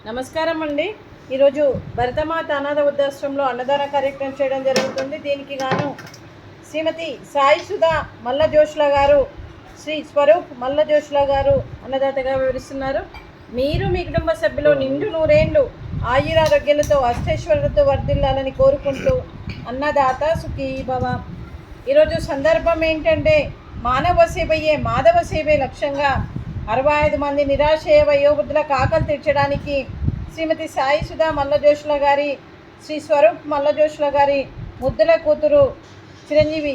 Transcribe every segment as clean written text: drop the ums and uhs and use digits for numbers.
నమస్కారం అండి. ఈరోజు భరతమాత అనాథ వృద్ధాశ్రమంలో అన్నదాన కార్యక్రమం చేయడం జరుగుతుంది. దీనికి గాను శ్రీమతి సాయి సుధా మల్ల జోష్లా గారు, శ్రీ స్వరూప్ మల్ల జోష్లా గారు అన్నదాతగా వివరిస్తున్నారు. మీరు మీ కుటుంబ సభ్యులు నిండు నూరేళ్లు ఆయురారోగ్యాలతో అష్టైశ్వర్యాలతో వర్ధిల్లాలని కోరుకుంటూ అన్నదాత సుఖీ భవ. ఈరోజు సందర్భం ఏంటంటే మానవ సేవయే మాధవ సేవే లక్ష్యంగా 65 మంది నిరాశయ వయోవృద్ధులకు ఆకలి తీర్చడానికి శ్రీమతి సాయి సుధా మల్ల జోష్లా గారి, శ్రీ స్వరూప్ మల్ల జోష్లా గారి ముద్దుల కూతురు చిరంజీవి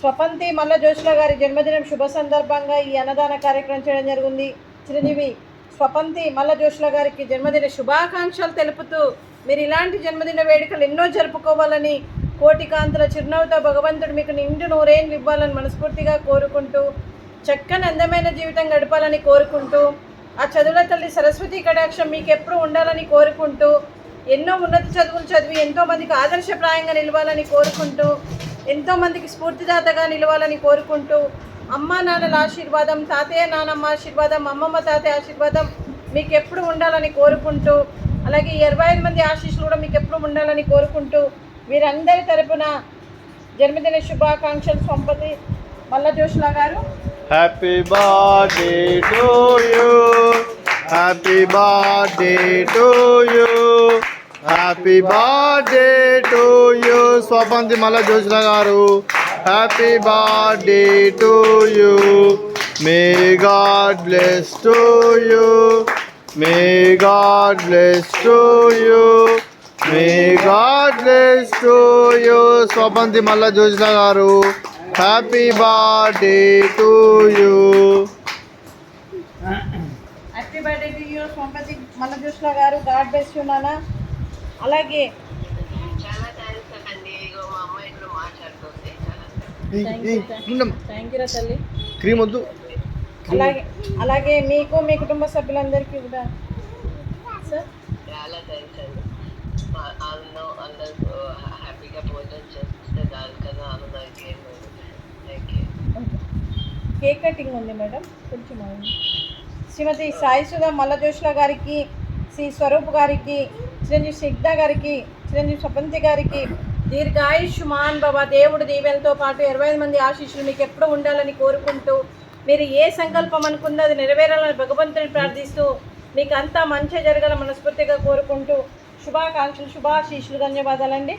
స్వపంతి మల్ల జోష్లా గారి జన్మదినం శుభ సందర్భంగా ఈ అన్నదాన కార్యక్రమం చేయడం జరిగింది. చిరంజీవి స్వపంతి మల్ల జోష్లా గారికి జన్మదిన శుభాకాంక్షలు తెలుపుతూ మీరు ఇలాంటి జన్మదిన వేడుకలు ఎన్నో జరుపుకోవాలని, కోటి కాంతుల చిరునవ్వుతో భగవంతుడు మీకు నిండు నూరేళ్ళు ఇవ్వాలని మనస్ఫూర్తిగా కోరుకుంటూ, చక్కని అందమైన జీవితం గడపాలని కోరుకుంటూ, ఆ చదువుల తల్లి సరస్వతి కటాక్షం మీకు ఎప్పుడు ఉండాలని కోరుకుంటూ, ఎన్నో ఉన్నత చదువులు చదివి ఎంతోమందికి ఆదర్శప్రాయంగా నిలవాలని కోరుకుంటూ, ఎంతోమందికి స్ఫూర్తిదాతగా నిలవాలని కోరుకుంటూ, అమ్మ నాన్నల ఆశీర్వాదం, తాతయ్య నాన్నమ్మ ఆశీర్వాదం, అమ్మమ్మ తాతయ్య ఆశీర్వాదం మీకు ఎప్పుడు ఉండాలని కోరుకుంటూ, అలాగే 25 మంది ఆశీస్సులు కూడా మీకు ఎప్పుడు ఉండాలని కోరుకుంటూ, వీరందరి తరపున జన్మదిన శుభాకాంక్షలు సంపతి మల్ల జోష్లా గారు. Happy birthday to you, happy birthday to you, happy birthday to you Swapanthi Malla Joshla గారు. Happy birthday to you, may God bless to you, may God bless to you, may God bless to you Swapanthi Malla Joshla గారు. Happy birthday to you. Happy birthday to you Swapanthi Malla Joshla గారు. God bless you నాన్న. అలాగే thank you రా తల్లి. Cream వద్దు. అలాగే అలాగే మీకు మీ కుటుంబ సభ్యులందరికీ కూడా సార్ చాలా థ్యాంక్స్ అండి. అందరూ హ్యాపీగా భోజనం చేస్తే దానికన్నా ఆనందానికి ఏం లేదు. Thank you. కేక్ కటింగ్ ఉంది మేడం, కొంచెం శ్రీమతి సాయి సుధా మల్ల జోష్లా గారికి, శ్రీ స్వరూప్ గారికి, చిరంజీవి సిగ్ధా గారికి, చిరంజీవి స్వపంతి గారికి దీర్ఘాయుష్మాన్ భవ. దేవుడు దీవెనతో పాటు 25 మంది ఆశీస్సులు మీకు ఎప్పుడు ఉండాలని కోరుకుంటూ, మీరు ఏ సంకల్పం అనుకుందో అది నెరవేరాలని భగవంతుని ప్రార్థిస్తూ, మీకు అంతా మంచి జరగాల మనస్ఫూర్తిగా కోరుకుంటూ శుభాకాంక్షలు, శుభాశీస్సులు, ధన్యవాదాలండి.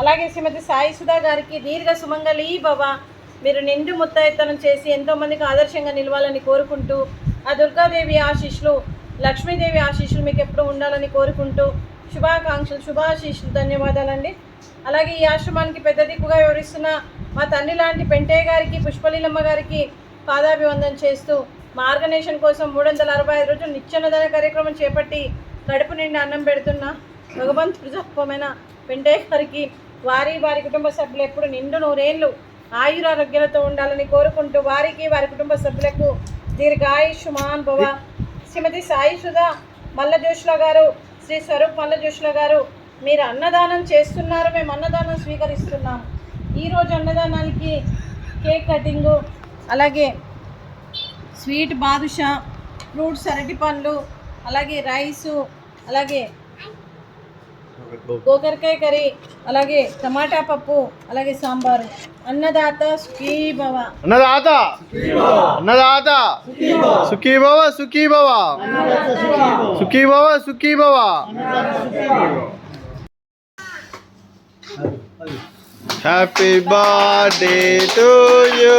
అలాగే శ్రీమతి సాయి సుధా గారికి దీర్ఘ సుమంగళీ భవ. మీరు నిండు ముత్తైతనం చేసి ఎంతోమందికి ఆదర్శంగా నిలవాలని కోరుకుంటూ, ఆ దుర్గాదేవి ఆశీస్సులు, లక్ష్మీదేవి ఆశీస్సులు మీకు ఎప్పుడు ఉండాలని కోరుకుంటూ శుభాకాంక్షలు, శుభాశీస్సులు, ధన్యవాదాలండి. అలాగే ఈ ఆశ్రమానికి పెద్ద దిక్కుగా వివరిస్తున్న మా తండ్రి లాంటి పెంటయ్య గారికి, పుష్పలీలమ్మ గారికి పాదాభివందన చేస్తూ, మా ఆర్గనైజేషన్ కోసం 365 రోజులు నిత్యాన్నదాన కార్యక్రమం చేపట్టి కడుపు నిండి అన్నం పెడుతున్న భగవంతుడు తత్వమైన పెంటయ్య గారికి, వారి కుటుంబ సభ్యులు ఎప్పుడు నిండు నూరేళ్ళు ఆయురారోగ్యాలతో ఉండాలని కోరుకుంటూ, వారికి వారి కుటుంబ సభ్యులకు దీర్ఘాయుష్మాన్ భవ. శ్రీమతి సాయి సుధా మల్ల జోష్లా గారు, శ్రీ స్వరూప్ మల్ల జోష్లా గారు, మీరు అన్నదానం చేస్తున్నారు, మేము అన్నదానం స్వీకరిస్తున్నాం. ఈరోజు అన్నదానానికి కేక్ కటింగు, అలాగే స్వీట్ బాదుషా, ఫ్రూట్స్ అరటి పండ్లు, అలాగే రైసు, అలాగే గోకరకాయ కర్రీ, అలాగే టమాటా పప్పు, అలాగే సాంబారు. అన్నదాత సుఖీ భవ. అన్నదాత అన్నదాత సుఖీ భవ, సుఖీ భవ, సుఖీ భవ, సుఖీ భవ. Happy birthday to you,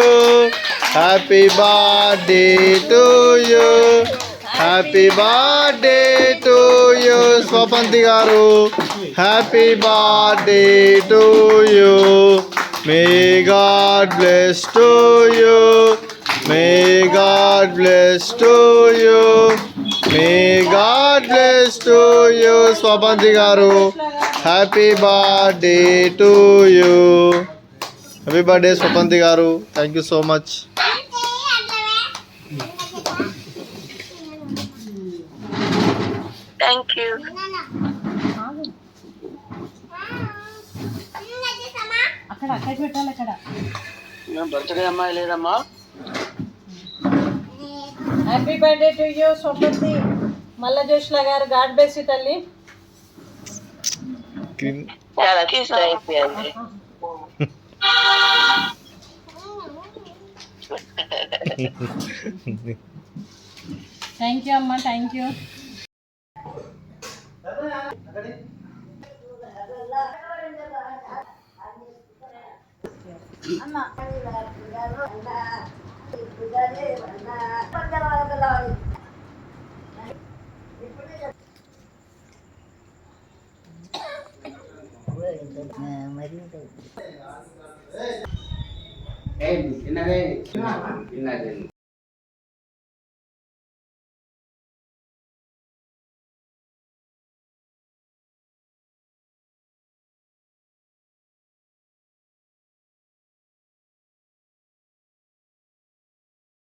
happy birthday to you, happy birthday to you Swapanthi గారు. Happy birthday to you, may God bless to you, may God bless to you, may God bless to you Swapanthi గారు. Happy birthday to you. Happy birthday Swapanthi గారు. Thank you so much. Thank you. అక్కడ పెట్టాలి. అక్కడ birthday అమ్మాయి లేదమ్మా. Happy birthday to you Swapanthi. Malla Joshla గారు God bless you తల్లి. చాలా థ్యాంక్ యూ అండి. థ్యాంక్ యూ అమ్మ, థ్యాంక్ యూ. చిన్నదే